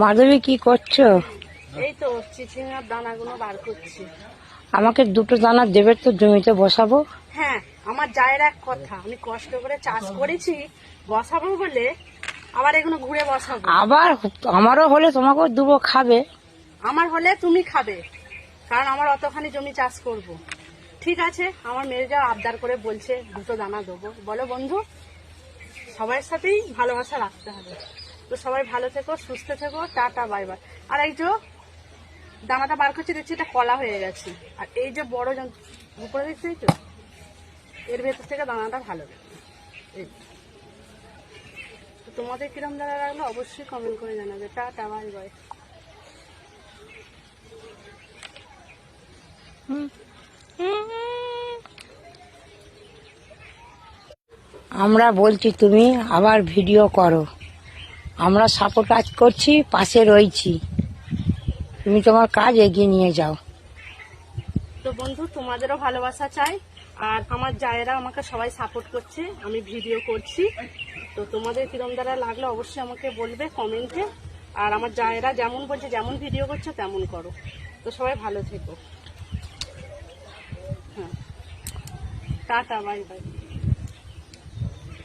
মাধবী কি করছো? এই তো চিচিঙ্গার দানাগুলো বার করছি। আমাকে দুটো দানা দেবে তো, জমিতে বসাবো। হ্যাঁ, আমার জায়ের এক কথা, আমি কষ্ট করে চাষ করেছি বসাবো বলে, আবার এগুলো ঘুরে বসাবো। আবার আমারও হলে তোমাকেও দুবো, খাবে। আমার হলে তুমি খাবে, কারণ আমার অতখানি জমি চাষ করব। ঠিক আছে, আমার মেয়ে যা আবদার করে বলছে দুটো দানা দেবো, বলো বন্ধু, সবার সাথেই ভালোবাসা রাখতে হবে। তো সবাই ভালো থেকো, সুস্থ থেকো, টাটা বাই বাই। আর এই যে দানাটা বার করছি, দেখছি এটা কলা হয়ে গেছে। আর এই যে বড় উপরে দেখছি তো, এর ভেতর থেকে দানাটা ভালো। এই তো তোমাদের কিরম দানা লাগলো অবশ্যই কমেন্ট করে জানাবে। Tata bye bye. আমরা বলছি তুমি আবার ভিডিও করো, আমরা সাপোর্ট কাজ করছি, পাশে রয়েছি, তুমি তোমার কাজ এগিয়ে নিয়ে যাও। তো বন্ধু, তোমাদেরও ভালোবাসা চাই, আর আমার জায়েরা আমাকে সবাই সাপোর্ট করছে, আমি ভিডিও করছি। তো তোমাদের কিরম দ্বারা লাগলো অবশ্যই আমাকে বলবে কমেন্টে। আর আমার জায়েরা যেমন বলছে, যেমন ভিডিও করছো তেমন করো। তো সবাই ভালো থেকো। হ্যাঁ, টাটা বাই বাই।